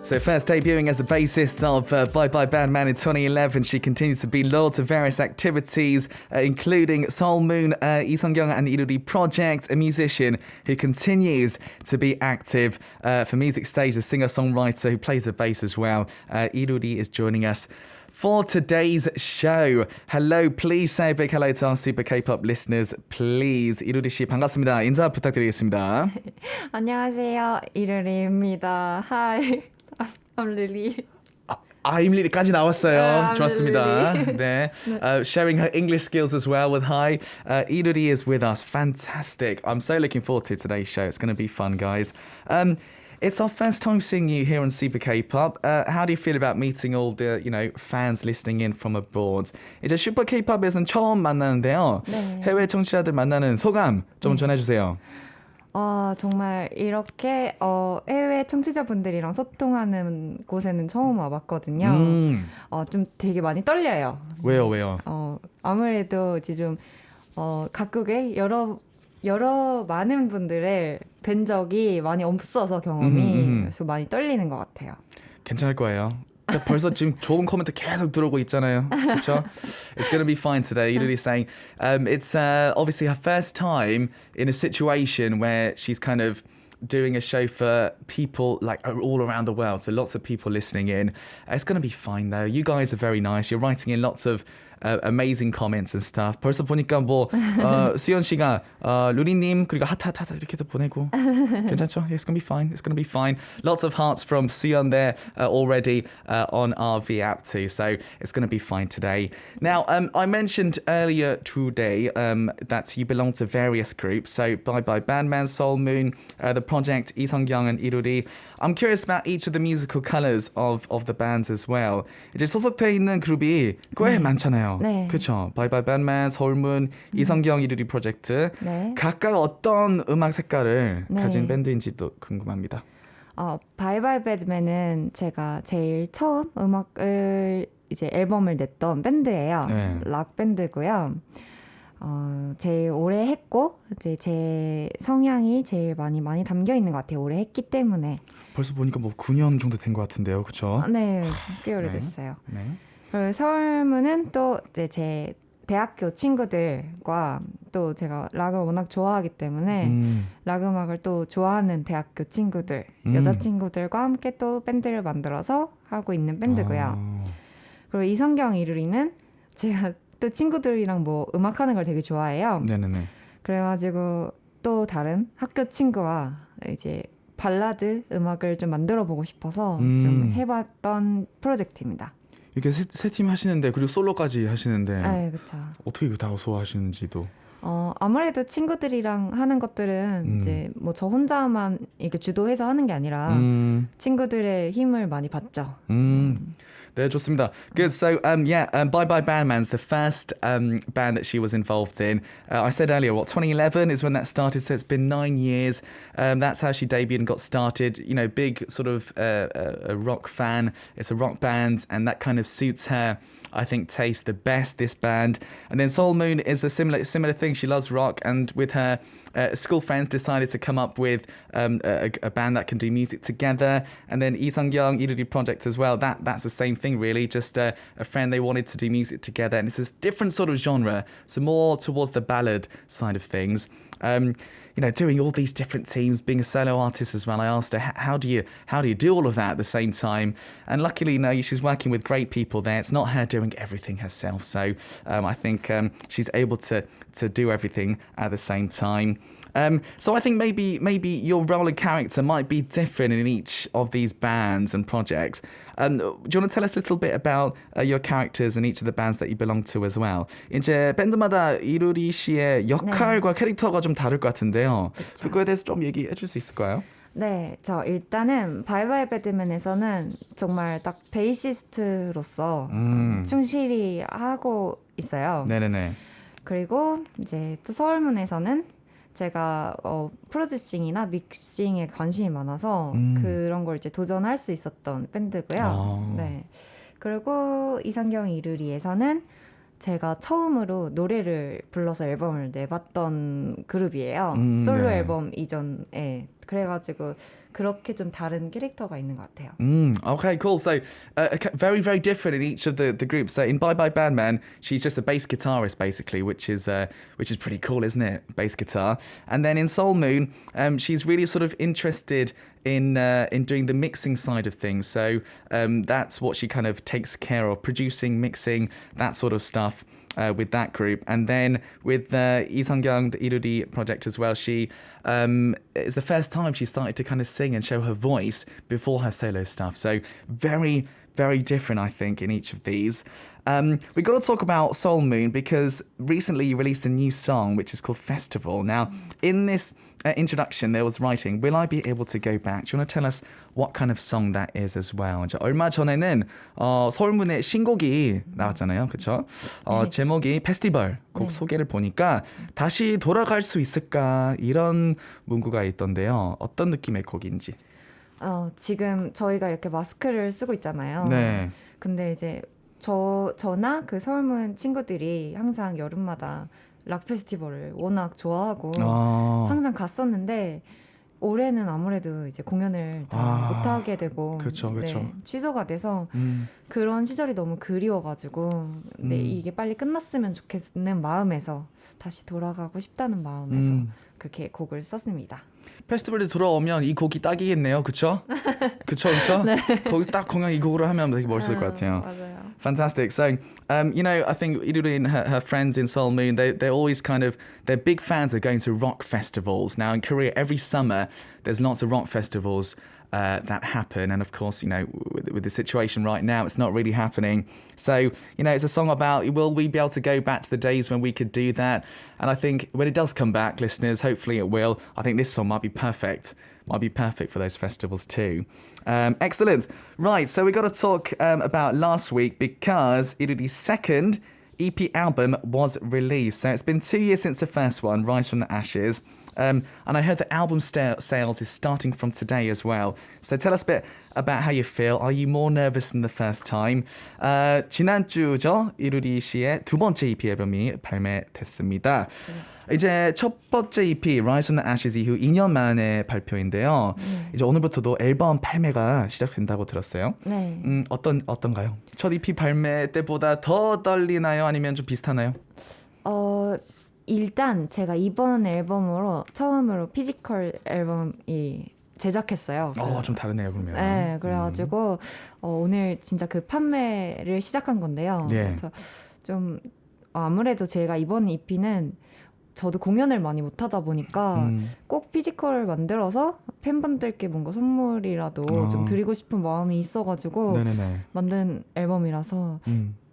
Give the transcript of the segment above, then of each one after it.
So first debuting as the bassist of Bye Badman in 2011, she continues to be loyal to various activities, including Seoul Moon, Lee Sung-kyung and Luli Lee project, a musician who continues to be active for Music Stage, a singer-songwriter who plays the bass as well. Luli Lee is joining us for today's show. Hello, please say a big hello to our Super KPop listeners, please. 이루리 씨 반갑습니다. 인사 부탁드리겠습니다. 안녕하세요, 이루리입니다. Hi, I'm Luli. I'm Lily까지 나왔어요. I'm 좋았습니다. Luli. 네. Sharing her English skills as well with hi. Luli is with us. Fantastic. I'm so looking forward to today's show. It's going to be fun, guys. It's our first time seeing you here on Super K-pop. How do you feel about meeting all the, fans listening in from abroad? 이제 Super K-pop에서는 처음 만나는데요. 네. 해외 청취자들 만나는 소감 좀 전해주세요. 정말 이렇게 해외 청취자분들이랑 소통하는 곳에는 처음 와봤거든요. 좀 되게 많이 떨려요. 왜요? 아무래도 이제 좀 각국의 여러 많은 분들을 뵌 적이 많이 없어서 경험이 그래서 많이 떨리는 것 같아요. 괜찮을 거예요. 벌써 지금 좋은 코멘트 계속 들어오고 있잖아요. 그렇죠? It's going to be fine today. Luli saying it's obviously her first time in a situation where she's kind of doing a show for people like all around the world. So lots of people listening in. It's going to be fine though. You guys are very nice. You're writing in lots of amazing comments and stuff. 벌써 보니까 수연 씨가 루리님 그리고 하트 이렇게도 보내고 괜찮죠? It's gonna be fine. It's gonna be fine. Lots of hearts from Suyeon there already on our V app too. So it's gonna be fine today. Now I mentioned earlier today that you belong to various groups. So Bye Badman, Seoul Moon, the project Lee Sung-kyung and Luli Lee. I'm curious about each of the musical colours of the bands as well. 이제 소속돼 있는 그룹이 꽤 많잖아요. 네. 그렇죠. Bye Badman, Seoul Moon, 이성경, Luli Lee 프로젝트. 네. 각각 어떤 음악 색깔을 네. 가진 밴드인지도 궁금합니다. Bye Badman은 제가 제일 처음 음악을 이제 앨범을 냈던 밴드예요. 네. 락 밴드고요. 제일 오래 했고 이제 제 성향이 제일 많이 담겨 있는 것 같아요. 오래 했기 때문에. 벌써 보니까 9년 정도 된 것 같은데요, 그렇죠? 네, 꽤 오래됐어요. 네. 그리고 서울문은 또 이제 제 대학교 친구들과 또 제가 락을 워낙 좋아하기 때문에 락 음악을 또 좋아하는 대학교 친구들, 여자친구들과 함께 또 밴드를 만들어서 하고 있는 밴드고요. 그리고 이성경, 이루리는 제가 또 친구들이랑 음악하는 걸 되게 좋아해요. 네네네. 그래가지고 또 다른 학교 친구와 이제 발라드 음악을 좀 만들어 보고 싶어서 좀 해봤던 프로젝트입니다. 이렇게 세 팀 하시는데 그리고 솔로까지 하시는데 네, 그렇죠. 어떻게 이거 다 소화하시는지도. 아무래도 친구들이랑 하는 것들은 이제 저 혼자만 이렇게 주도해서 하는 게 아니라 친구들의 힘을 많이 받죠. 네, 좋습니다. Good. So, Bye Badman's the first band that she was involved in. I said earlier, 2011 is when that started, so it's been 9 years. That's how she debuted and got started. Big sort of a rock fan. It's a rock band, and that kind of suits her, I think, taste the best, this band. And then Seoul Moon is a similar thing. She loves rock, and with her school friends decided to come up with a band that can do music together. And then Lee Sung-kyung, Luli Lee project as well. That's the same thing, really. Just a friend, they wanted to do music together. And it's a different sort of genre, so more towards the ballad side of things. Doing all these different teams, being a solo artist as well. I asked her, how do you do all of that at the same time? And luckily, she's working with great people there. It's not her doing everything herself. So I think she's able to do everything at the same time. So I think maybe your role and character might be different in each of these bands and projects. Do you want to tell us a little bit about your characters in each of the bands that you belong to as well? 이제 밴드마다 이루리 씨의 역할과 캐릭터가 좀 다를 것 같은데요. 그쵸. 그거에 대해서 좀 얘기해 줄 수 있을까요? 네, 저 일단은 바이바이 배드맨에서는 정말 딱 베이시스트로서 충실히 하고 있어요. 네네네. 그리고 이제 또 서울문에서는 제가 프로듀싱이나 믹싱에 관심이 많아서 그런 걸 이제 도전할 수 있었던 밴드고요. 네. 그리고 이성경 이루리에서는 제가 처음으로 노래를 불러서 앨범을 내봤던 그룹이에요. 솔로 네. 앨범 이전에 그래가지고 그렇게 좀 다른 캐릭터가 있는 것 같아요. Okay, cool. So very, very different in each of the groups. So in Bye Badman, she's just a bass guitarist basically, which is pretty cool, isn't it? Bass guitar. And then in Soul Moon, she's really sort of interested in doing the mixing side of things. So that's what she kind of takes care of, producing, mixing, that sort of stuff. With that group, and then with Lee Sung-kyung, the Luli project as well, she it's the first time she started to kind of sing and show her voice before her solo stuff. So very, very different, I think, in each of these. We've got to talk about Soul Moon because recently you released a new song which is called Festival. Now, in this introduction, there was writing, will I be able to go back? Do you want to tell us what kind of song that is as well? 이제 얼마 전에는 서울문의 신곡이 나왔잖아요. 그렇죠? 제목이 페스티벌 곡 소개를 보니까 다시 돌아갈 수 있을까? 이런 문구가 있던데요. 어떤 느낌의 곡인지. 지금 저희가 이렇게 마스크를 쓰고 있잖아요. 네. 근데 이제 저나 그 서울문 친구들이 항상 여름마다 락 페스티벌을 워낙 좋아하고 항상 갔었는데 올해는 아무래도 이제 공연을 다 못하게 되고 그쵸. 네, 취소가 돼서 그런 시절이 너무 그리워가지고 네, 이게 빨리 끝났으면 좋겠는 마음에서 다시 돌아가고 싶다는 마음에서 그렇게 곡을 썼습니다. 페스티벌에 돌아오면 이 곡이 딱이겠네요. 그쵸? 그쵸? 네. 거기서 딱 공연 이 곡으로 하면 되게 멋있을 것 같아요. 맞아요. Fantastic. So, you know, I think Luli and her friends in Seoul Moon, they're always they're big fans of going to rock festivals. Now in Korea, every summer, there's lots of rock festivals that happen. And of course, you know, with the situation right now, it's not really happening. So, you know, it's a song about, will we be able to go back to the days when we could do that? And I think when it does come back, listeners, hopefully it will. I think this song might be perfect. Might be perfect for those festivals too. Excellent. Right, so we got to talk about last week because Iruli's second EP album was released. So it's been 2 years since the first one, Rise from the Ashes. And I heard the album sales is starting from today as well. So tell us a bit about how you feel. Are you more nervous than the first time? 지난주죠. 이루리 씨의 두 번째 EP 앨범이 발매됐습니다. 이제 첫 번째 EP Rise from the Ashes 이후 2년 만에 발표인데요. 이제 오늘부터도 앨범 발매가 시작된다고 들었어요. 네. 어떤가요? 첫 EP 발매 때보다 더 떨리나요? 아니면 좀 비슷하나요? 일단 제가 이번 앨범으로 처음으로 피지컬 앨범이 제작했어요. 좀 다르네요, 그러면. 네, 그래가지고 오늘 진짜 그 판매를 시작한 건데요. 예. 그래서 좀 아무래도 제가 이번 EP는 저도 공연을 많이 못하다 보니까 꼭 피지컬을 만들어서 팬분들께 뭔가 선물이라도 좀 드리고 싶은 마음이 있어가지고 네네네. 만든 앨범이라서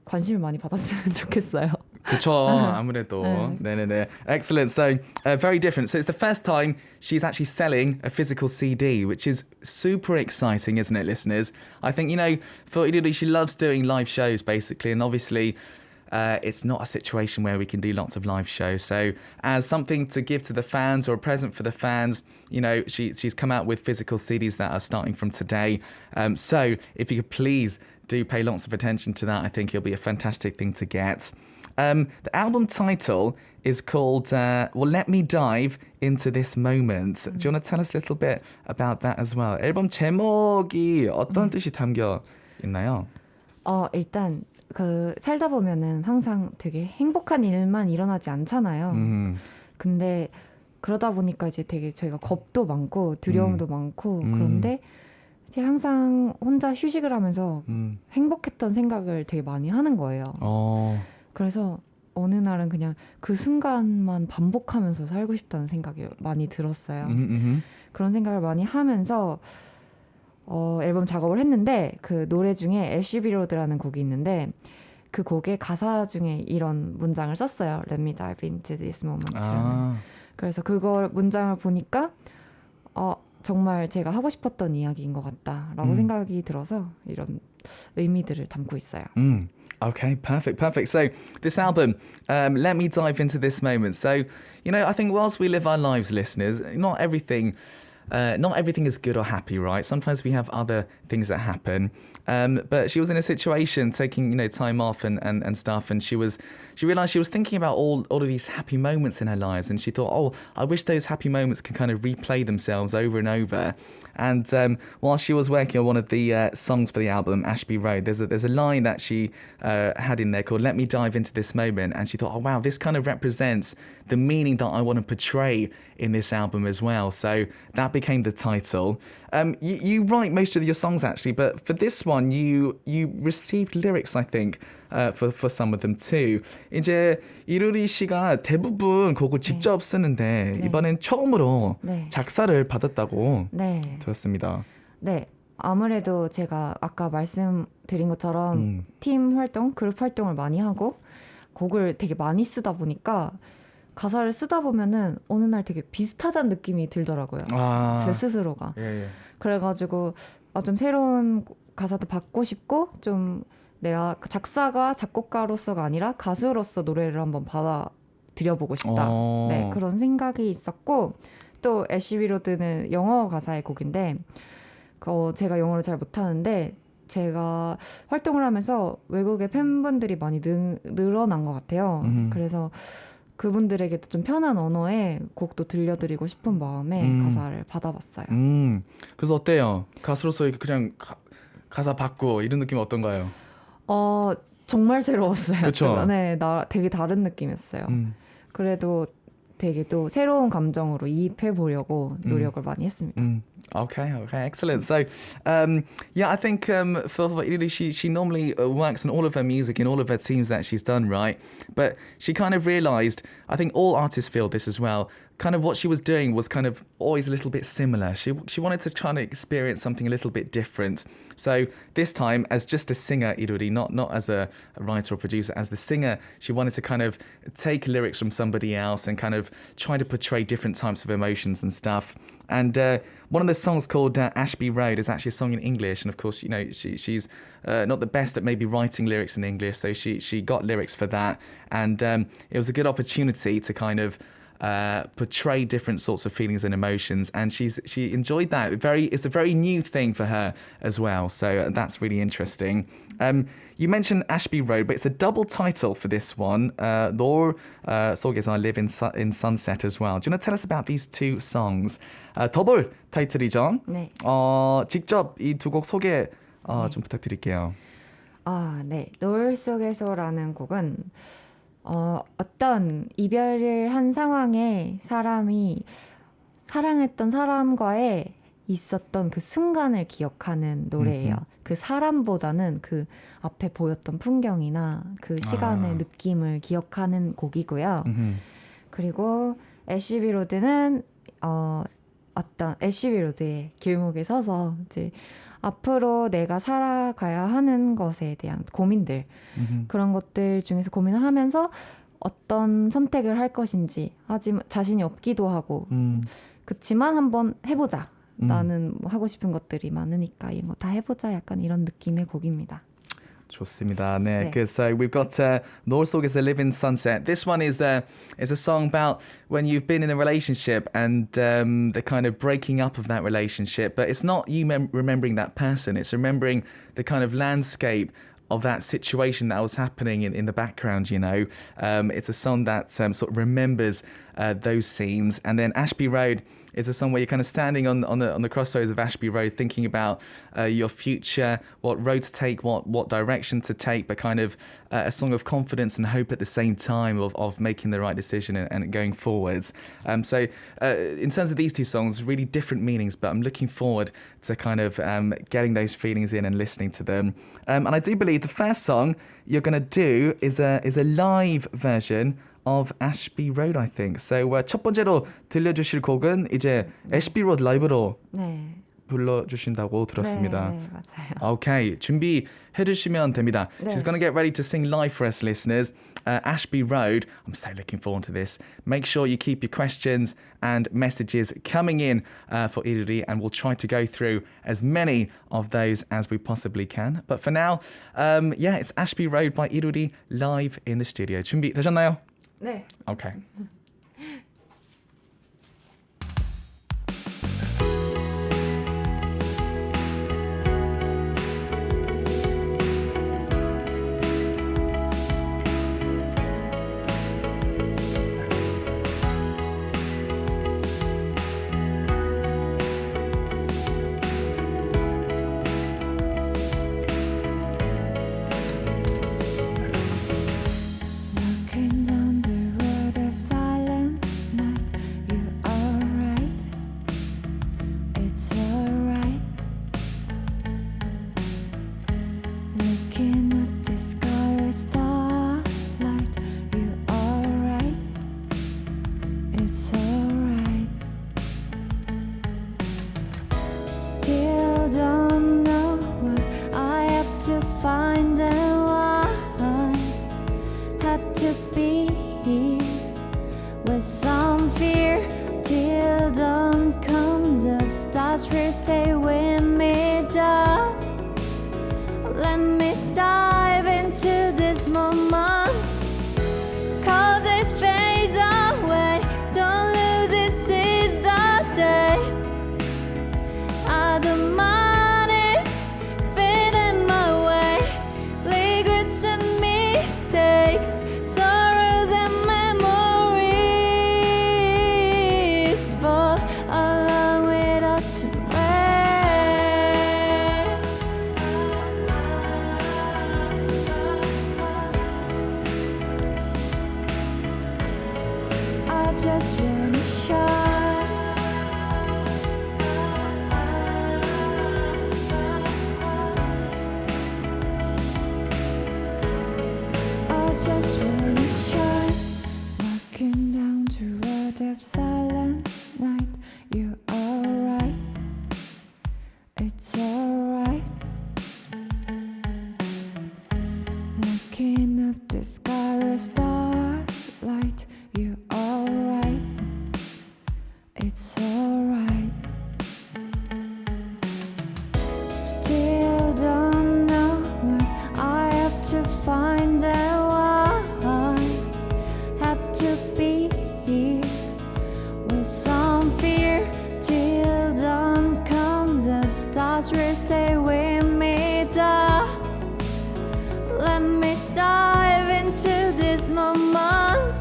관심을 많이 받았으면 좋겠어요. 그쵸, 아무래도. 네네네. Excellent. So, very different. So it's the first time she's actually selling a physical CD, which is super exciting, isn't it, listeners? I think, you know, for Luli, she loves doing live shows, basically, and obviously it's not a situation where we can do lots of live shows. So as something to give to the fans or a present for the fans, you know, she's come out with physical CDs that are starting from today. So if you could please do pay lots of attention to that, I think it'll be a fantastic thing to get. The album title is called Let Me Dive Into This Moment. Do you want to tell us a little bit about that as well? 앨범 제목이 어떤 뜻이 담겨 있나요? 일단 그 살다 보면은 항상 되게 행복한 일만 일어나지 않잖아요. 근데 그러다 보니까 이제 되게 저희가 겁도 많고 두려움도 많고 그런데 이제 항상 혼자 휴식을 하면서 행복했던 생각을 되게 많이 하는 거예요. 그래서 어느 날은 그냥 그 순간만 반복하면서 살고 싶다는 생각이 많이 들었어요. 그런 생각을 많이 하면서 앨범 작업을 했는데 그 노래 중에 Ashby Road라는 곡이 있는데 그 곡의 가사 중에 이런 문장을 썼어요. Let me dive into this moment라는. 그래서 그걸 문장을 보니까 정말 제가 하고 싶었던 이야기인 것 같다라고 생각이 들어서 이런 의미들을 담고 있어요. Okay, perfect. So this album, let me dive into this moment. So, you know, I think whilst we live our lives, listeners, not everything not everything is good or happy, right? Sometimes we have other things that happen. But she was in a situation taking, time off and stuff, and she realized she was thinking about all of these happy moments in her lives, and she thought, oh, I wish those happy moments could kind of replay themselves over and over. And while she was working on one of the songs for the album, Ashby Road, there's a line that she had in there called "Let Me Dive Into This Moment," and she thought, oh wow, this kind of represents the meaning that I want to portray in this album as well. So that became the title. You write most of your songs actually, but for this one you received lyrics, I think, for some of them too. 이제 이루리 씨가 대부분 곡을 직접 쓰는데 이번엔 처음으로 작사를 받았다고 들었습니다. 네. 아무래도 제가 아까 말씀드린 것처럼 팀 활동, 그룹 활동을 많이 하고 곡을 되게 많이 쓰다 보니까 가사를 쓰다 보면은 어느 날 되게 비슷하다는 느낌이 들더라고요. 제 스스로가. 그래가지고 좀 새로운 가사도 받고 싶고 좀 내가 작사가 작곡가로서가 아니라 가수로서 노래를 한번 받아들여보고 싶다. 네, 그런 생각이 있었고 또 애쉬비 로드는 영어 가사의 곡인데 제가 영어를 잘 못하는데 제가 활동을 하면서 외국의 팬분들이 많이 늘어난 것 같아요. 그래서 그분들에게도 좀 편한 언어의 곡도 들려드리고 싶은 마음에 가사를 받아봤어요. 그래서 어때요? 가수로서 그냥 가사 받고 이런 느낌 어떤가요? 정말 새로웠어요. 그쵸? 네, 되게 다른 느낌이었어요. 그래도 되게 또 새로운 감정으로 이입해 보려고 노력을 많이 했습니다. Okay, excellent. So, I think for Luli, she normally works on all of her music in all of her teams that she's done, right? But she kind of realized, I think all artists feel this as well, kind of what she was doing was kind of always a little bit similar. She wanted to try to experience something a little bit different. So this time, as just a singer, Iruri, not as a writer or producer, as the singer, she wanted to kind of take lyrics from somebody else and kind of try to portray different types of emotions and stuff. And one of the songs called Ashby Road is actually a song in English. And of course, she's not the best at maybe writing lyrics in English. So she got lyrics for that. And it was a good opportunity to kind of portray different sorts of feelings and emotions, and she enjoyed that. It's a very new thing for her as well, so that's really interesting. You mentioned Ashby Road, but it's a double title for this one. 노을 속에서 I Live in Sunset as well. Do you want to tell us about these two songs? 더블 타이틀이죠. 네. 직접 이 두 곡 소개 좀 부탁드릴게요. 네. 노을 속에서라는 곡은 어떤 이별을 한 상황에 사람이 사랑했던 사람과의 있었던 그 순간을 기억하는 노래예요. 그 사람보다는 그 앞에 보였던 풍경이나 그 시간의 느낌을 기억하는 곡이고요. 그리고 애쉬비 로드는 어떤 애쉬비 로드의 길목에 서서 이제 앞으로 내가 살아가야 하는 것에 대한 고민들, 그런 것들 중에서 고민을 하면서 어떤 선택을 할 것인지, 하지만 자신이 없기도 하고, 그치만 한번 해보자. 나는 뭐 하고 싶은 것들이 많으니까 이런 거 다 해보자. 약간 이런 느낌의 곡입니다. 좋습니다. 네. Good. So we've got 노을 속에서 I Live in Sunset. This one is a song about when you've been in a relationship and the kind of breaking up of that relationship. But it's not you remembering that person. It's remembering the kind of landscape of that situation that was happening in the background, It's a song that sort of remembers those scenes. And then Ashby Road is a song where you're kind of standing on the crossroads of Ashby Road thinking about your future, what road to take, what direction to take, but kind of a song of confidence and hope at the same time of making the right decision and going forwards. So in terms of these two songs, really different meanings, but I'm looking forward to kind of getting those feelings in and listening to them. And I do believe the first song you're going to do is a live version of Ashby Road, I think. So 첫 번째로 들려주실 곡은 이제 Ashby Road 라이브로 불러주신다고 들었습니다. 네, 맞아요. Okay, 준비해 주시면 됩니다. 네. She's going to get ready to sing live for us, listeners. Ashby Road. I'm so looking forward to this. Make sure you keep your questions and messages coming in for Iruri, and we'll try to go through as many of those as we possibly can. But for now, it's Ashby Road by Iruri live in the studio. 준비되셨나요? 네. Okay. Still don't know what I have to find and why I have to be here with some fear. Till dawn comes up, stars will stay with me down. Let me dive into this moment, 'cause it fades away. Don't lose it, seize the day. I don't mind it, fit in my way. Regrets and mistakes, sorrows and memories, but along with autumn rain. I just wanna shine. I just wanna shine. Walking down the road of silent night. You alright? It's alright. Looking up the sky with starlight. You alright? It's alright. Still don't know what I have to find and why I have to be here with some fear. Till dawn comes up, stars will stay with me down. Let me dive into this moment.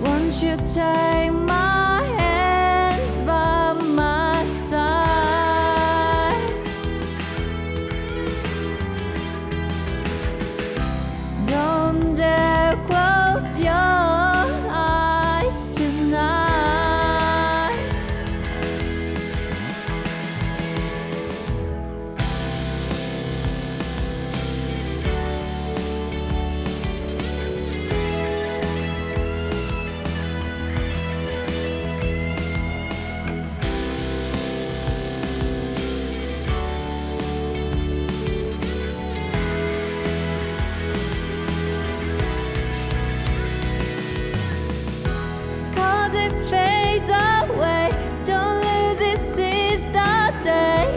Won't you take my hands by my side? Don't dare close your eyes tonight. Cause it fades away. Don't lose it, seize the day.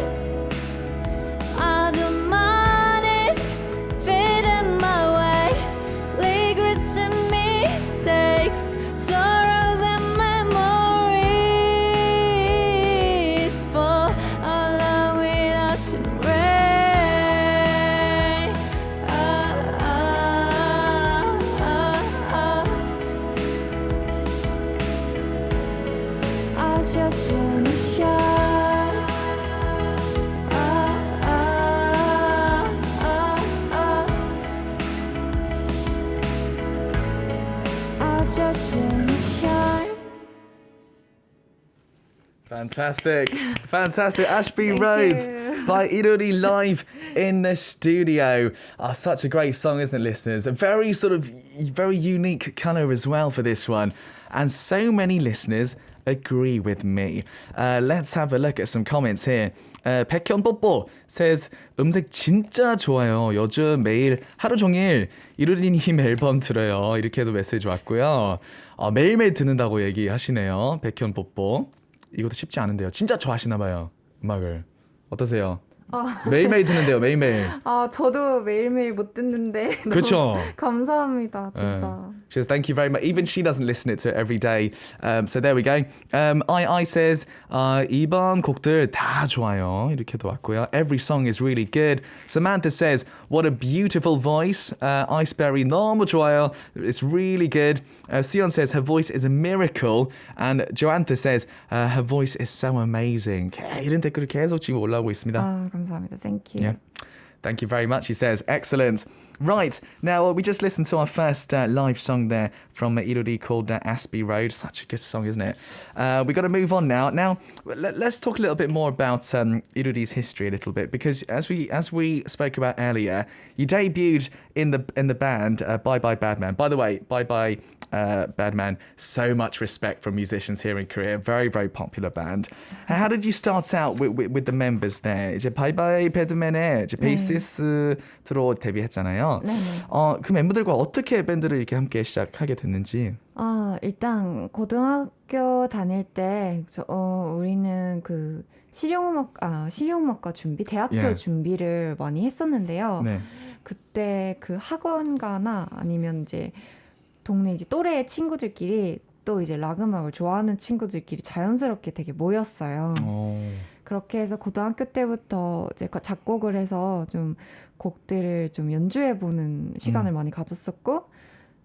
I don't mind it, fit in my way. Regrets and mistakes, sorrows and memories, for along with autumn rain. I just wanna shine. I just wanna shine. Fantastic. Fantastic. Ashby Thank Road you. by Luli Lee live in the studio. Such a great song, isn't it, listeners? A very very unique colour as well for this one. And so many listeners agree with me. Let's have a look at some comments here. 백현뽀뽀 says 음색 진짜 좋아요. 요즘 매일 하루 종일 이루리님 앨범 들어요. 이렇게도 메시지 왔고요. 매일매일 듣는다고 얘기하시네요. 백현뽀뽀. 이것도 쉽지 않은데요. 진짜 좋아하시나 봐요. 음악을. 어떠세요? 매일매일 듣는데요. 매일매일. 저도 매일매일 못 듣는데 그렇죠. 너무 감사합니다. 진짜. She says, thank you very much. Even she doesn't listen to it every day. So there we go. I says, 이번 곡들 다 좋아요. 이렇게도 왔고요. Every song is really good. Samantha says, what a beautiful voice. Iceberry 너무 좋아요. It's really good. Sion says, her voice is a miracle. And Joantha says, her voice is so amazing. 이런 댓글이 계속 지금 올라오고 있습니다. 감사합니다. Thank you. Yeah. Thank you very much, he says. Excellent. Right, now we just listened to our first live song there from Luli called Ashby Road. Such a good song, isn't it? We've got to move on now. Now, let's talk a little bit more about Luli's history a little bit, because as we spoke about earlier, you debuted in the band Bye Badman. By the way, Bye Badman, so much respect from musicians here in Korea. Very, very popular band. How did you start out with the members there? 이제 Bye Badman에 이제 베이시스트로 데뷔했잖아요. 네네. 그 멤버들과 어떻게 밴드를 이렇게 함께 시작하게 됐는지. 일단 고등학교 다닐 때 우리는 그 실용음악과 준비, 대학교 예. 준비를 많이 했었는데요. 네. 그때 그 학원가나 아니면 이제 동네 이제 또래 친구들끼리 또 이제 락 음악을 좋아하는 친구들끼리 자연스럽게 되게 모였어요. 그렇게 해서 고등학교 때부터 이제 작곡을 해서 좀 곡들을 좀 연주해보는 시간을 많이 가졌었고,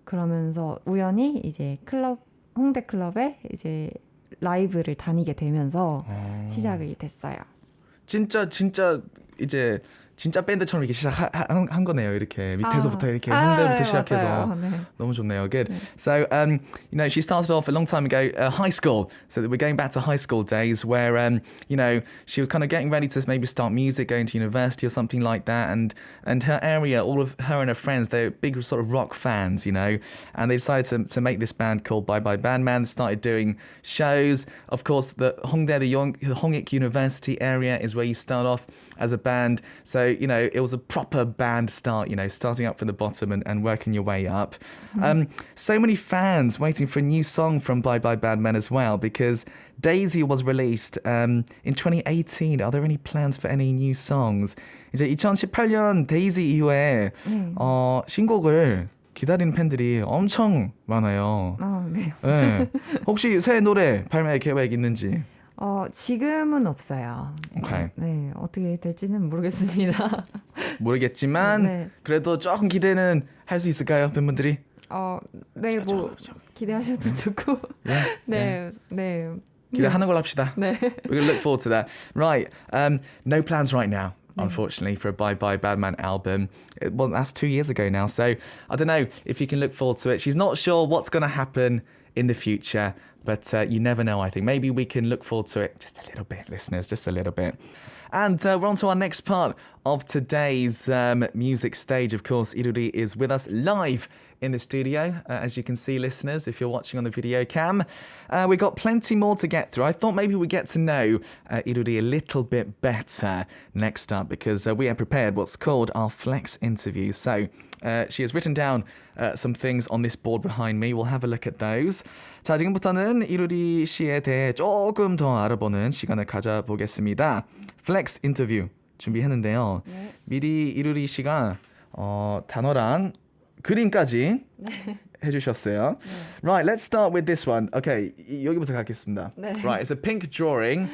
그러면서 우연히 이제 홍대 클럽에 이제 라이브를 다니게 되면서 시작이 됐어요. 진짜 이제 진짜 밴드처럼 이렇게 시작한 거네요. 이렇게 밑에서부터 이렇게 홍대부터 네, 시작해서 맞아요. 네. 너무 좋네요. Good. So, she started off a long time ago, high school. So we're going back to high school days where, she was kind of getting ready to maybe start music, going to university or something like that. And her area, all of her and her friends, they're big sort of rock fans, and they decided to make this band called Bye Badman. Started doing shows. Of course, the Hongdae, the Hongik University area is where you start off as a band. So, it was a proper band start, starting up from the bottom and working your way up. So many fans waiting for a new song from Bye Badman as well, because Daisy was released in 2018. Are there any plans for any new songs? 이제 2018년 데이지 이후에 신곡을 기다리는 팬들이 엄청 많아요. 네. 네. 혹시 새 노래 발매 계획 있는지? 지금은 없어요. 오케이. 네, 어떻게 될지는 모르겠습니다. 모르겠지만 네. 그래도 조금 기대는 할 수 있을까요, 팬분들이? 네, 뭐 기대하셔도 좋고. 네. 기대하는 걸로 합시다. 네. We're going to look forward to that. Right. No plans right now, unfortunately, for a Bye Badman album. Well, that's 2 years ago now, so I don't know if you can look forward to it. She's not sure what's going to happen in the future, but you never know, I think. Maybe we can look forward to it just a little bit, listeners, just a little bit. And we're on to our next part of today's music stage. Of course, Luli is with us live in the studio, as you can see, listeners, if you're watching on the video cam. We've got plenty more to get through. I thought maybe we'd get to know Luli a little bit better next up, because we have prepared what's called our Flex interview. So she has written down some things on this board behind me. We'll have a look at those. 자, 지금부터는 Luli 씨에 대해 조금 더 알아보는 시간을 가져보겠습니다. Flex 인터뷰 준비했는데요. 네. 미리 Luli 씨가 단어랑 그림까지 해주셨어요. Right, let's start with this one. Okay, 여기부터 가겠습니다. 네. Right, it's a pink drawing.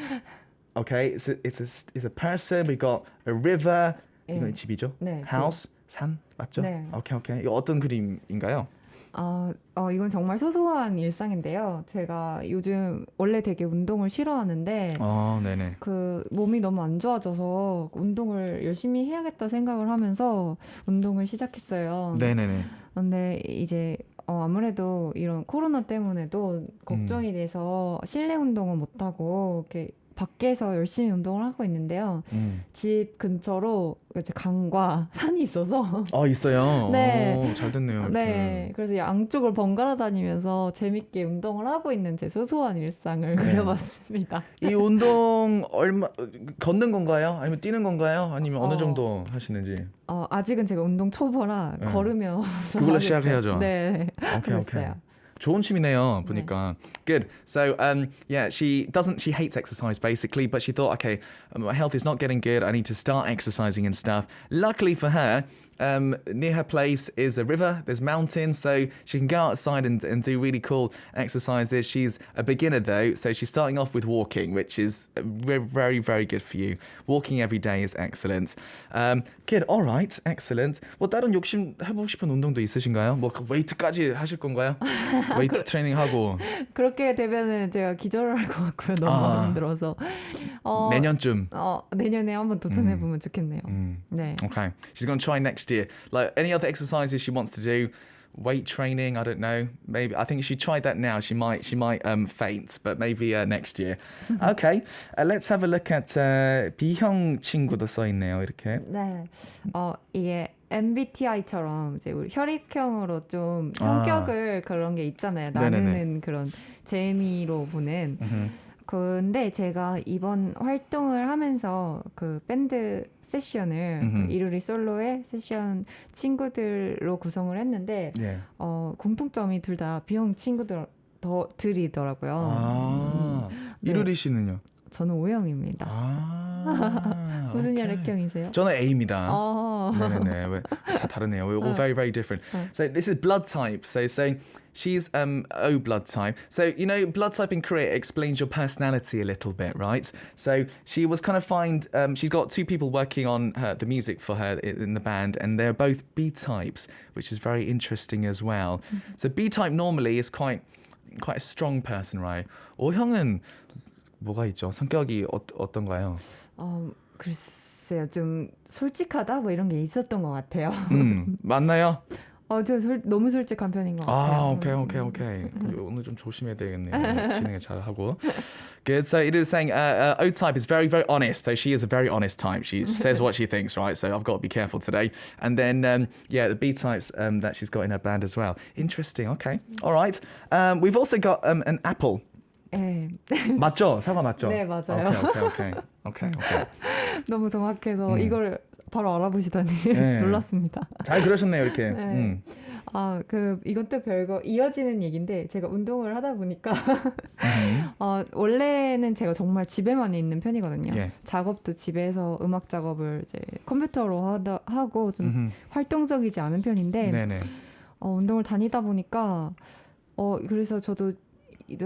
Okay, it's a person. We got a river. 이건 집이죠? 네, House, 산 맞죠? 네. 오케이. 이거 어떤 그림인가요? 이건 정말 소소한 일상인데요. 제가 요즘 원래 되게 운동을 싫어하는데 네네. 그 몸이 너무 안 좋아져서 운동을 열심히 해야겠다 생각을 하면서 운동을 시작했어요. 네네네. 근데 이제 아무래도 이런 코로나 때문에도 걱정이 돼서 실내 운동은 못하고 이렇게 밖에서 열심히 운동을 하고 있는데요. 집 근처로 이제 강과 산이 있어서 있어요. 네. 잘 됐네요. 이렇게. 네, 그래서 양쪽을 번갈아 다니면서 재밌게 운동을 하고 있는 제 소소한 일상을 그려봤습니다. 이 운동 걷는 건가요? 아니면 뛰는 건가요? 아니면 어느 정도 하시는지? 아직은 제가 운동 초보라 걸으며 그걸로 시작해야죠. 네, 오케이. 좋은 취미네요, 보니까. Good. So, she hates exercise basically, but she thought, okay, my health is not getting good. I need to start exercising and stuff. Luckily for her, near her place is a river, there's mountains, so she can go outside and do really cool exercises. She's a beginner though, so she's starting off with walking, which is very, very good for you. Walking every day is excellent. Good, alright, excellent. 뭐 다른 욕심 해보고 싶은 운동도 있으신가요? 뭐 웨이트까지 하실 건가요? 웨이트 트레이닝하고. 그렇게 되면은 제가 기절할 것 같고요. 너무 힘들어서. 내년쯤. 내년에 한번 도전해보면 좋겠네요. 네. Okay, she's going to try next year. Like any other exercises she wants to do, weight training, I don't know. Maybe I think if she tried that now, she might faint, but maybe next year. Okay, let's have a look at B형 친구도 써 있네요. 이렇게. 네. 이게 MBTI처럼 이제 우리 혈액형으로 좀 성격을 그런 게 있잖아요. 나누는 그런 재미로 보는. 근데 제가 이번 활동을 하면서 그 밴드 세션을 그 이루리 솔로의 세션 친구들로 구성을 했는데 공통점이 둘 다 B형 친구들이더라고요. 네. 이루리 씨는요? 저는 O형입니다. 무슨 혈액형이세요? 저는 A입니다. 네네네. 다 다르네요. We're all very, very different. So this is blood type. So saying she's O blood type. So, you know, blood type in Korea explains your personality a little bit, right? So she was kind of she's got two people working on the music for her in the band, and they're both B types, which is very interesting as well. So B type normally is quite a strong person, right? O형은 뭐가 있죠? 성격이 어떤가요? 글쎄요, 좀 솔직하다 뭐 이런 게 있었던 것 같아요. 맞나요? 저 너무 솔직한 편인 것 같아요. 오케이. 오늘 좀 조심해야 되겠네요. 진행을 잘 하고. Good. So it is saying O type is very, very honest. So she is a very honest type. She says what she thinks, right? So I've got to be careful today. And then, the B types that she's got in her band as well. Interesting. Okay. All right. We've also got an apple. 네. 맞죠? 사과 맞죠? 네, 맞아요. 오케이. 너무 정확해서 이걸 바로 알아보시다니 놀랐습니다. 잘 그러셨네요, 이렇게. 네. 이것도 별거 이어지는 얘기인데 제가 운동을 하다 보니까 원래는 제가 정말 집에만 있는 편이거든요. 작업도 집에서 음악 작업을 이제 컴퓨터로 하고 좀 활동적이지 않은 편인데 운동을 다니다 보니까 그래서 저도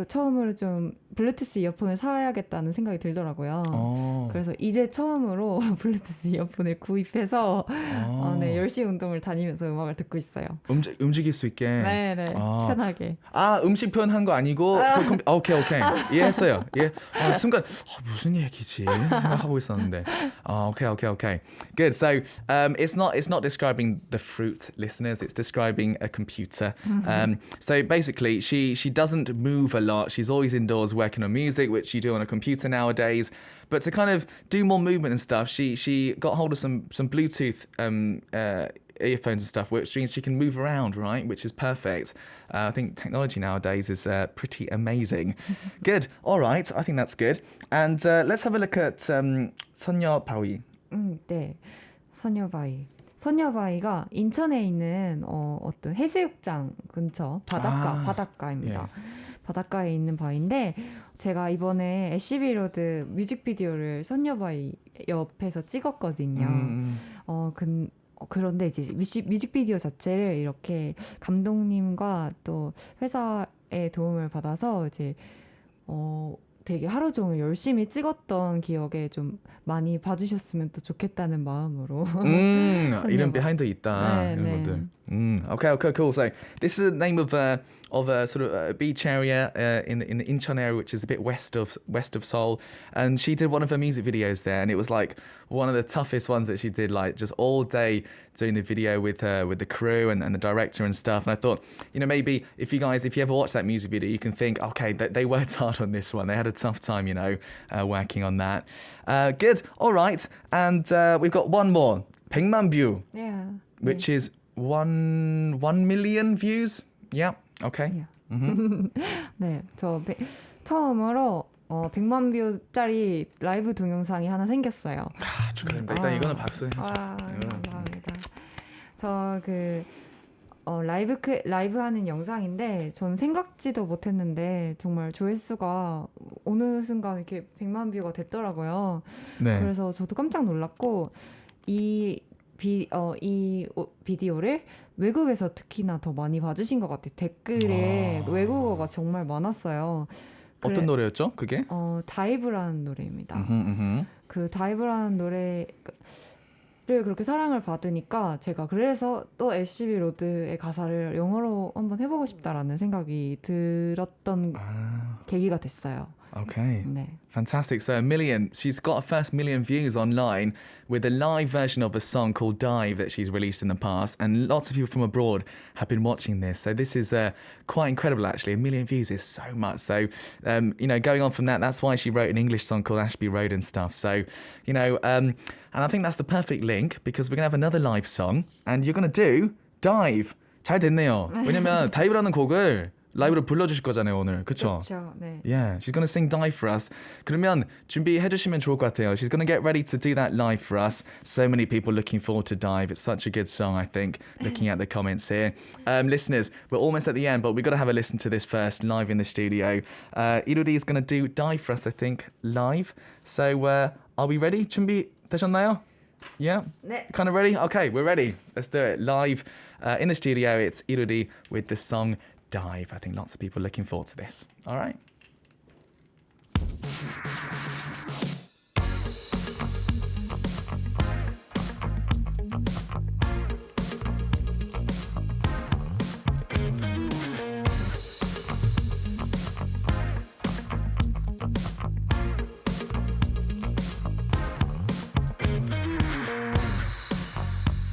처음으로 좀 블루투스 이어폰을 사야겠다는 생각이 들더라고요. 그래서 이제 처음으로 블루투스 이어폰을 구입해서 열심히 운동을 다니면서 음악을 듣고 있어요. 움직일 수 있게. 네네. 편하게. 음식 표현한 거 아니고 오케이. 이해했어요. 예. 순간 무슨 얘기지 생각하고 있었는데. 오케이. Good. So it's not describing the fruit, listeners. It's describing a computer. So basically, she doesn't move a lot. She's always indoors working on music, which you do on a computer nowadays. But to kind of do more movement and stuff, she got hold of some Bluetooth earphones and stuff, which means she can move around, right? Which is perfect. I think technology nowadays is pretty amazing. Good. All right. I think that's good. And let's have a look at 선녀 바위. 네. 선녀 바위. 선녀바위가 인천에 있는 어떤 해수욕장 근처 바닷가입니다. 바닷가에 있는 바위인데 제가 이번에 애쉬비 로드 뮤직비디오를 선녀바위 옆에서 찍었거든요. 그런데 이제 뮤직비디오 자체를 이렇게 감독님과 또 회사의 도움을 받아서 이제 되게 하루 종일 열심히 찍었던 기억에 좀 많이 봐주셨으면 또 좋겠다는 마음으로. 이런 비하인드 있다. 이런 것들. Okay, cool. So this is the name of a sort of a beach area in the Incheon area, which is a bit west of Seoul. And she did one of her music videos there, and it was like one of the toughest ones that she did, like just all day doing the video with the crew and the director and stuff. And I thought, maybe if you ever watch that music video, you can think, okay, they worked hard on this one. They had a tough time, working on that. Good. All right. And we've got one more. 100만 view. Yeah. Which is 1 million views. Yeah. Okay. 네, 저 처음으로 100만 뷰짜리 라이브 동영상이 하나 생겼어요. 축하드립니다. 일단 이거는 박수 해주세요. 감사합니다. 저 라이브 하는 영상인데 전 생각지도 못했는데 정말 조회수가 어느 순간 이렇게 100만 뷰가 됐더라고요. 네. 그래서 저도 깜짝 놀랐고 이 비디오를 외국에서 특히나 더 많이 봐주신 것 같아요. 댓글에 외국어가 정말 많았어요. 어떤 노래였죠? 그게? 다이브라는 노래입니다. 그 다이브라는 노래를 그렇게 사랑을 받으니까 제가 그래서 또 애쉬비 로드의 가사를 영어로 한번 해보고 싶다라는 생각이 들었던 계기가 됐어요. Okay. 네. Fantastic. So she's got her first million views online with a live version of a song called Dive that she's released in the past. And lots of people from abroad have been watching this. So this is quite incredible, actually. 1 million views is so much. So, going on from that, that's why she wrote an English song called Ashby Road and stuff. So, and I think that's the perfect link because we're going to have another live song and you're going to do Dive. 잘 됐네요. 왜냐면 다이브라는 곡을 라이브로 불러주실 거잖아요 오늘, 그렇죠? 그렇죠. 네. Yeah, she's gonna sing Dive for us. 그러면 준비해 주시면 좋을 것 같아요. She's gonna get ready to do that live for us. So many people looking forward to Dive. It's such a good song, I think. Looking at the comments here, listeners, we're almost at the end, but we've got to have a listen to this first live in the studio. Iruri is gonna do Dive for us, I think, live. So, are we ready? 준비 되셨나요? Yeah. 네. Kind of ready? Okay, we're ready. Let's do it live in the studio. It's Iruri with the song Dive. I think lots of people are looking forward to this. All right.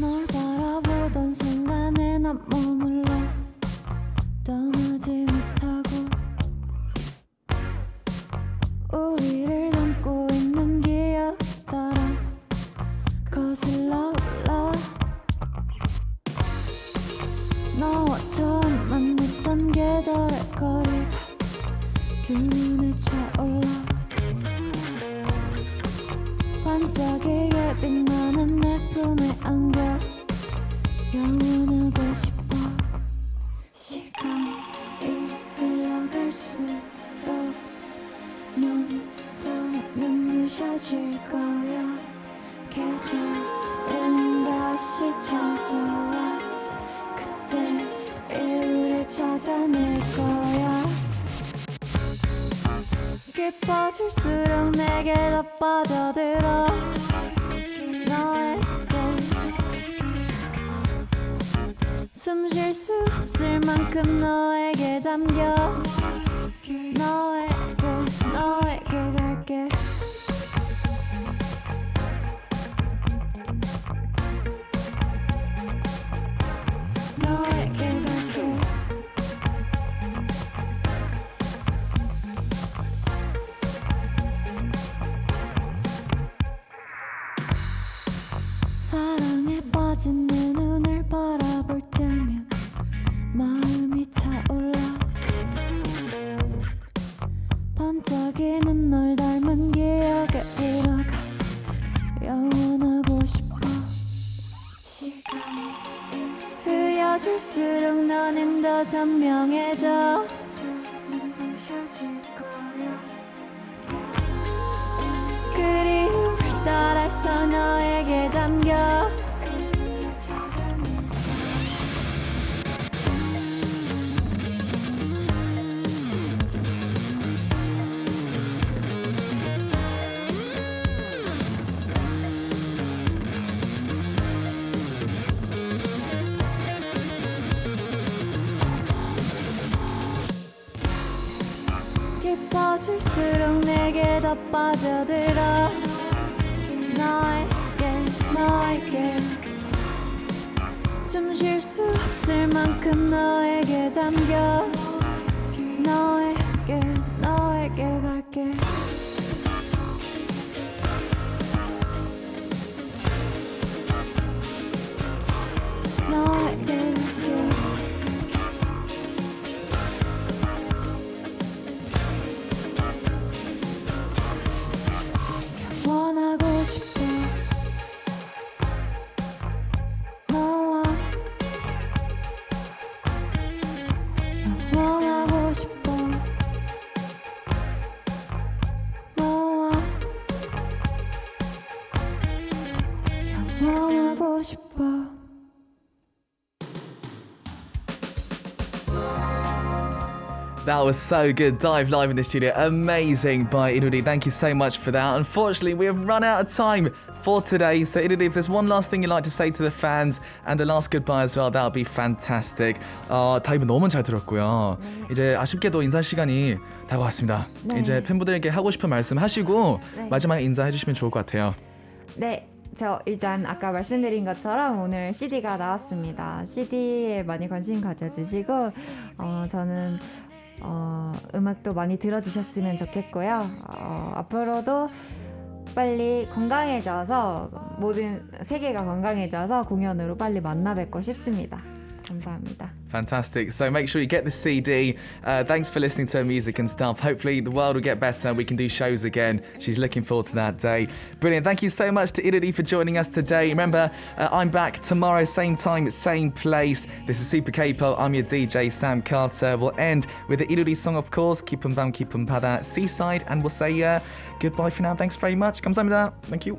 널 바라보던 순간에 난 머물러 떠나지 못하고 우리를 담고 있는 기억 따라 거슬러 올라 너와 처음 만났던 계절의 거리가 두 눈에 차올라 반짝이게 빛나는 내 품에 안겨 영원하고 싶어 시간이 흘러갈수록 넌 더 눈부셔질 거야 계절은 다시 찾아와 그때 이유를 찾아낼 거야 깊어질수록 내게 더 빠져들어 너에게 숨 쉴 수 없을 만큼 너에게 잠겨 너에게 갈게 너에게 갈게 사랑에 빠진 내 눈을 바라볼 때면 마음이 차올라 반짝이는 널 닮은 기억에 들어가 영원하고 싶어 시간이 흐려질수록 너는 더 선명해져 눈부셔질 거야 그리움을 따라서 너에게 잠겨 깊어질수록 내게 더 빠져들어 너에게 숨 쉴 수 없을 만큼 너에게 잠겨 너에게 갈게 너에게 갈게 원하고 싶어 너와 영원하고 싶어 너와 영원하고 하고 싶어. That was so good. Dive live in the studio. Amazing by Luli. Thank you so much for that. Unfortunately, we have run out of time for today. So Luli, if there's one last thing you'd like to say to the fans and a last goodbye as well, that would be fantastic. 다이브 너무 잘 들었고요. 이제 아쉽게도 인사 시간이 다가왔습니다. 네. 이제 팬분들에게 하고 싶은 말씀 하시고 네. 마지막에 인사해 주시면 좋을 것 같아요. 네, 저 일단 아까 말씀드린 것처럼 오늘 CD가 나왔습니다. CD에 많이 관심 가져주시고 저는 음악도 많이 들어주셨으면 좋겠고요. 앞으로도 빨리 건강해져서 모든 세계가 건강해져서 공연으로 빨리 만나 뵙고 싶습니다. 감사합니다. Fantastic. So make sure you get the CD. Thanks for listening to her music and stuff. Hopefully the world will get better. We can do shows again. She's looking forward to that day. Brilliant. Thank you so much to Luli for joining us today. Remember, I'm back tomorrow, same time, same place. This is Super KPop. I'm your DJ, Sam Carter. We'll end with the Luli song, of course. 깊은 밤 깊은 바다, Seaside. And we'll say goodbye for now. Thanks very much. 감사합니다. Thank you.